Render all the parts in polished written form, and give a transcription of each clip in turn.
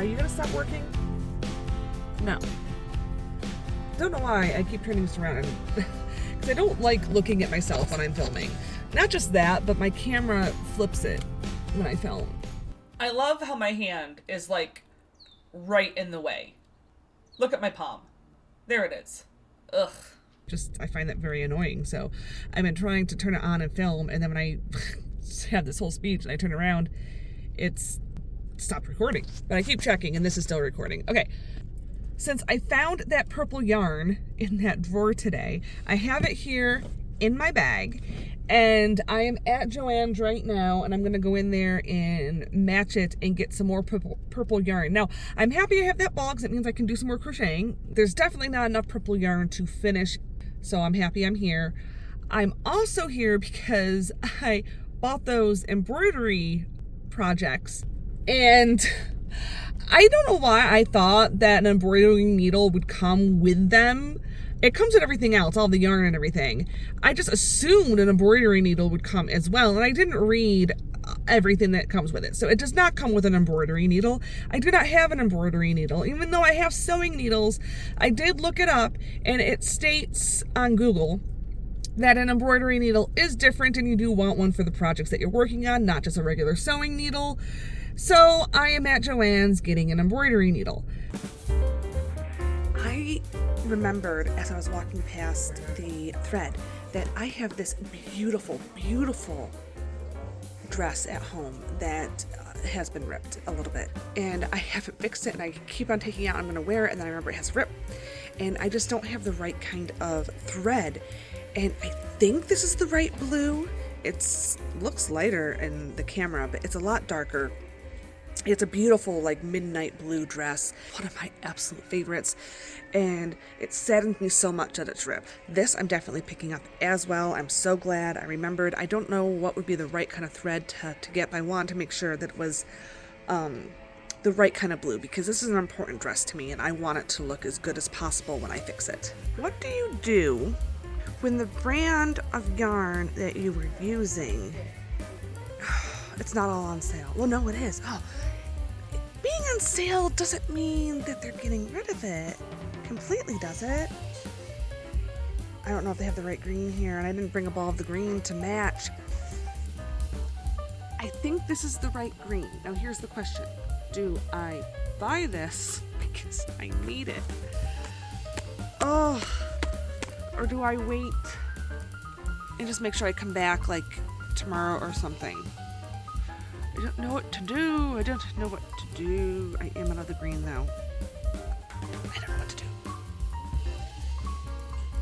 Are you gonna stop working? No. Don't know why I keep turning this around, because I don't like looking at myself when I'm filming. Not just that, but my camera flips it when I film. I love how my hand is like right in the way. Look at my palm. There it is. Ugh. I find that very annoying. So I've been trying to turn it on and film, and then when I have this whole speech and I turn around, it's stopped recording. But I keep checking, and this is still recording. Okay. Since I found that purple yarn in that drawer today, I have it here in my bag, and I am at Joann's right now, and I'm going to go in there and match it and get some more purple yarn. Now, I'm happy I have that ball because it means I can do some more crocheting. There's definitely not enough purple yarn to finish, so I'm happy I'm here. I'm also here because I bought those embroidery projects, and I don't know why I thought that an embroidery needle would come with them. It comes with everything else, all the yarn and everything. I just assumed an embroidery needle would come as well, and I didn't read everything that comes with it. So it does not come with an embroidery needle. I do not have an embroidery needle. Even though I have sewing needles, I did look it up, and it states on Google that an embroidery needle is different, and you do want one for the projects that you're working on, not just a regular sewing needle. So I am at Joann's getting an embroidery needle. I remembered as I was walking past the thread that I have this beautiful, beautiful dress at home that has been ripped a little bit, and I haven't fixed it, and I keep on taking it out. I'm going to wear it, and then I remember it has a rip, and I just don't have the right kind of thread, and I think this is the right blue. It looks lighter in the camera, but it's a lot darker. It's a beautiful, like, midnight blue dress, one of my absolute favorites, and it saddens me so much that it's ripped. This I'm definitely picking up as well. I'm so glad I remembered. I don't know what would be the right kind of thread to get, but I wanted to make sure that it was the right kind of blue, because this is an important dress to me, and I want it to look as good as possible when I fix it. What do you do when the brand of yarn that you were using, it's not all on sale? Well, no, it is. Oh, being on sale doesn't mean that they're getting rid of it completely, does it? I don't know if they have the right green here, and I didn't bring a ball of the green to match. I think this is the right green. Now, here's the question. Do I buy this because I need it? Oh, or do I wait and just make sure I come back like tomorrow or something? I don't know what to do. I don't know what to do. I am another green though. I don't know what to do.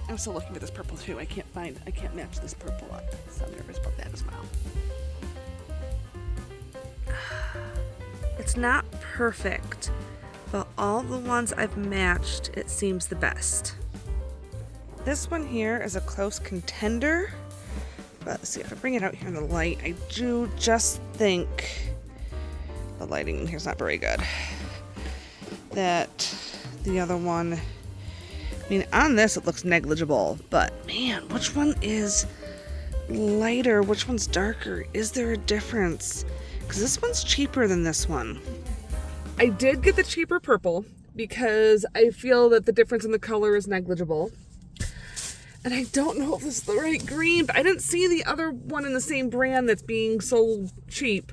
I'm still looking for this purple too. I can't match this purple up. So I'm nervous about that as well. It's not perfect, but all the ones I've matched, it seems the best. This one here is a close contender. But let's see, if I bring it out here in the light, I do just think the lighting in here is not very good. That the other one, I mean, on this it looks negligible, but man, which one is lighter? Which one's darker? Is there a difference? Because this one's cheaper than this one. I did get the cheaper purple because I feel that the difference in the color is negligible. And I don't know if this is the right green, but I didn't see the other one in the same brand that's being sold cheap.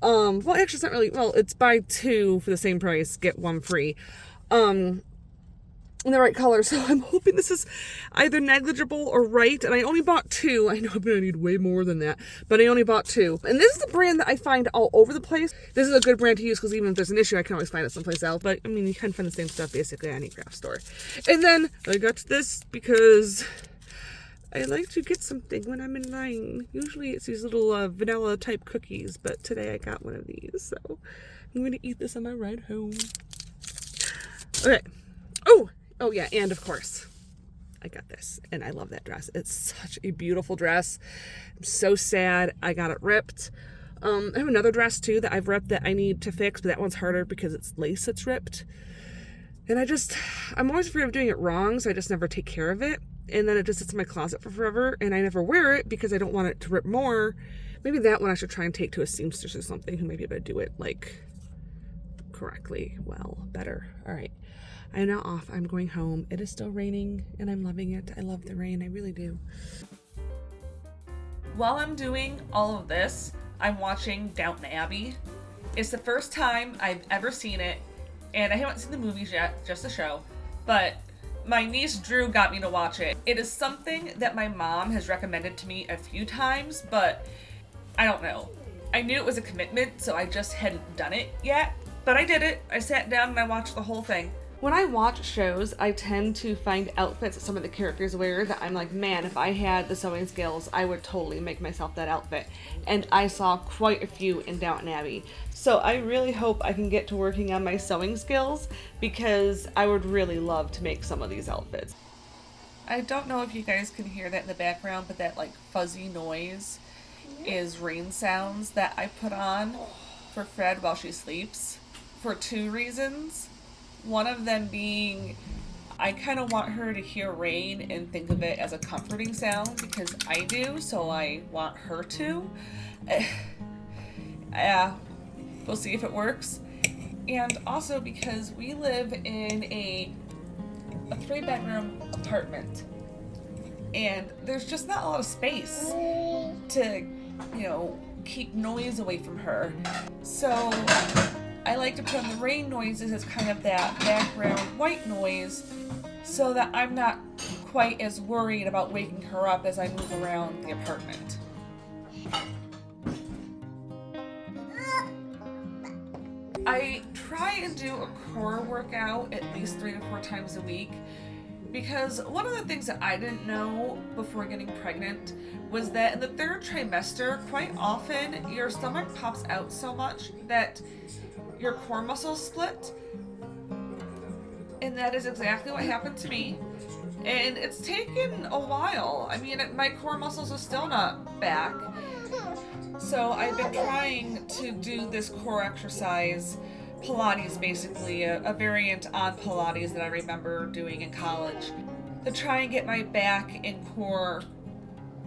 Well, actually, it's not really, well, it's buy two for the same price, get one free. In the right color. So I'm hoping this is either negligible or right. And I only bought two. I know I'm going to need way more than that, but I only bought two. And this is the brand that I find all over the place. This is a good brand to use because even if there's an issue, I can always find it someplace else. But I mean, you can find the same stuff basically at any craft store. And then I got this because I like to get something when I'm in line. Usually it's these little vanilla type cookies, but today I got one of these. So I'm going to eat this on my ride home. Okay. Oh yeah, and of course, I got this, and I love that dress. It's such a beautiful dress. I'm so sad I got it ripped. I have another dress, too, that I've ripped that I need to fix, but that one's harder because it's lace that's ripped. And I'm always afraid of doing it wrong, so I just never take care of it. And then it just sits in my closet for forever, and I never wear it because I don't want it to rip more. Maybe that one I should try and take to a seamstress or something who may be able to do it, like, correctly. Well, better. All right. I am now off. I'm going home. It is still raining and I'm loving it. I love the rain. I really do. While I'm doing all of this, I'm watching Downton Abbey. It's the first time I've ever seen it, and I haven't seen the movies yet, just the show, but my niece Drew got me to watch it. It is something that my mom has recommended to me a few times, but I don't know. I knew it was a commitment, so I just hadn't done it yet, but I did it. I sat down and I watched the whole thing. When I watch shows, I tend to find outfits that some of the characters wear that I'm like, man, if I had the sewing skills, I would totally make myself that outfit. And I saw quite a few in Downton Abbey. So I really hope I can get to working on my sewing skills because I would really love to make some of these outfits. I don't know if you guys can hear that in the background, but that like fuzzy noise is rain sounds that I put on for Fred while she sleeps for 2 reasons. One of them being, I kind of want her to hear rain and think of it as a comforting sound because I do, so I want her to. We'll see if it works. And also because we live in a 3-bedroom apartment and there's just not a lot of space to, keep noise away from her. So I like to put on the rain noises as kind of that background white noise so that I'm not quite as worried about waking her up as I move around the apartment. I try and do a core workout at least 3 to 4 times a week because one of the things that I didn't know before getting pregnant was that in the 3rd trimester, quite often your stomach pops out so much that your core muscles split, and that is exactly what happened to me, and it's taken a while. I mean, my core muscles are still not back, so I've been trying to do this core exercise, Pilates basically, a variant on Pilates that I remember doing in college, to try and get my back and core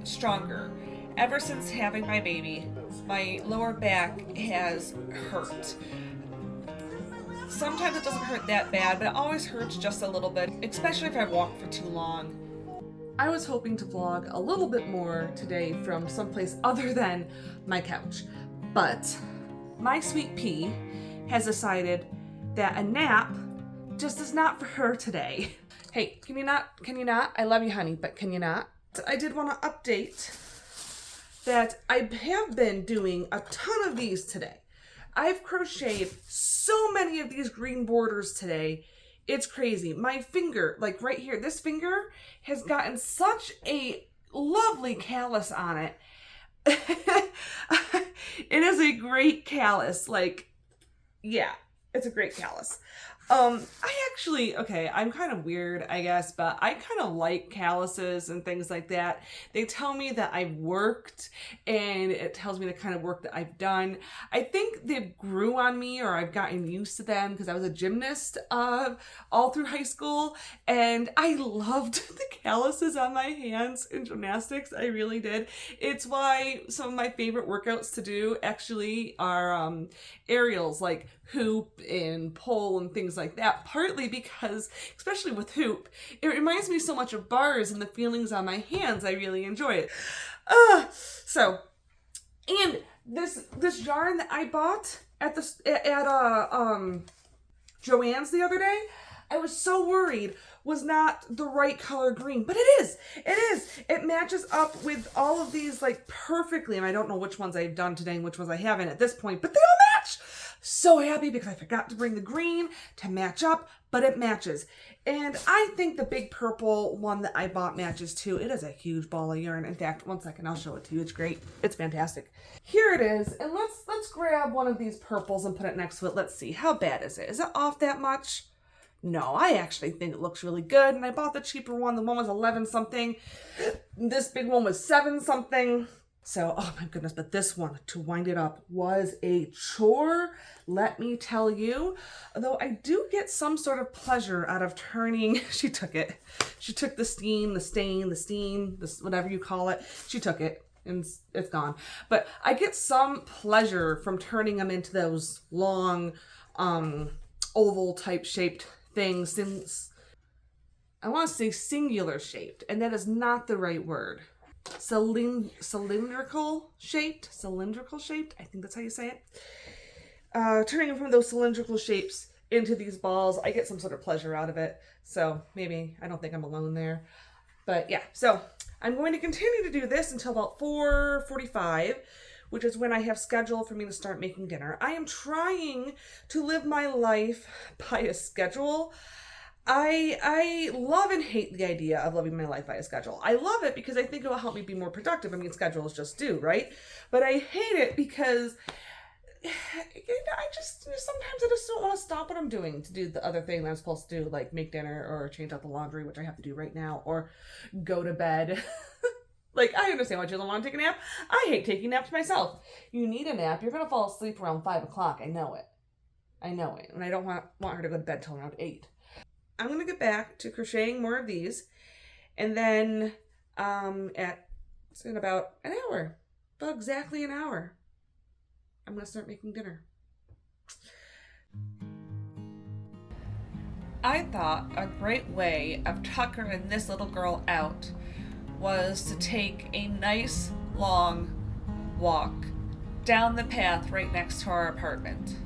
stronger. Ever since having my baby, my lower back has hurt. Sometimes it doesn't hurt that bad, but it always hurts just a little bit, especially if I walk for too long. I was hoping to vlog a little bit more today from someplace other than my couch, but my sweet pea has decided that a nap just is not for her today. Hey, can you not? I love you, honey, but can you not? I did want to update that I have been doing a ton of these today. I've crocheted so many of these green borders today. It's crazy. My finger, like right here, this finger has gotten such a lovely callus on it. It is a great callus. Yeah, it's a great callus. I'm kind of weird, I guess, but I kind of like calluses and things like that. They tell me that I've worked, and it tells me the kind of work that I've done. I think they grew on me, or I've gotten used to them because I was a gymnast all through high school, and I loved the calluses on my hands in gymnastics. I really did. It's why some of my favorite workouts to do actually are aerials, like hoop and pole and things like that, partly because, especially with hoop, it reminds me so much of bars and the feelings on my hands. I really enjoy it. And this yarn that I bought at Joann's the other day, I was so worried was not the right color green, but it is. It matches up with all of these perfectly, and I don't know which ones I've done today and which ones I haven't at this point, but they all match. So happy because I forgot to bring the green to match up, but it matches. And I think the big purple one that I bought matches too. It is a huge ball of yarn. In fact, one second, I'll show it to you. It's great. It's fantastic. Here it is. And let's grab one of these purples and put it next to it. Let's see. How bad is it? Is it off that much? No, I actually think it looks really good. And I bought the cheaper one. The one was 11 something. This big one was 7 something. So, oh my goodness, but this one, to wind it up, was a chore, let me tell you. Though I do get some sort of pleasure out of turning, she took it. She took the steam, the stain, the steam, this, whatever you call it. She took it and it's gone. But I get some pleasure from turning them into those long, oval type shaped thing, since I want to say singular shaped, and that is not the right word. Cylindrical shaped, I think that's how you say it. Turning them from those cylindrical shapes into these balls, I get some sort of pleasure out of it. So maybe, I don't think I'm alone there. But yeah, so I'm going to continue to do this until about 4:45, which is when I have scheduled for me to start making dinner. I am trying to live my life by a schedule. I love and hate the idea of living my life by a schedule. I love it because I think it will help me be more productive. I mean, schedules just do, right? But I hate it because sometimes I just don't want to stop what I'm doing to do the other thing that I'm supposed to do, like make dinner or change out the laundry, which I have to do right now, or go to bed. Like, I understand why you don't want to take a nap. I hate taking naps myself. You need a nap. You're going to fall asleep around 5 o'clock. I know it. And I don't want her to go to bed till around 8. I'm going to get back to crocheting more of these. And then in about an hour, about exactly an hour, I'm going to start making dinner. I thought a great way of tuckering this little girl out was to take a nice long walk down the path right next to our apartment.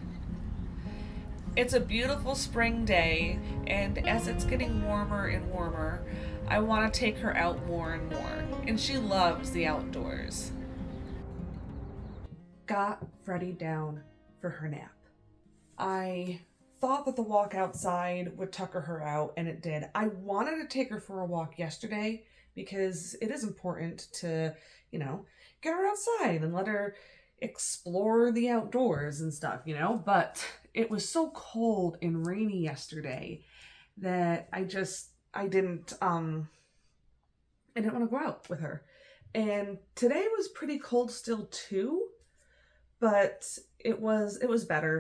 It's a beautiful spring day, and as it's getting warmer and warmer, I want to take her out more and more, and she loves the outdoors. Got Freddie down for her nap. I thought that the walk outside would tucker her out, and it did. I wanted to take her for a walk yesterday because it is important to, get her outside and let her explore the outdoors and stuff, but it was so cold and rainy yesterday that I didn't want to go out with her. And today was pretty cold still too, but it was better.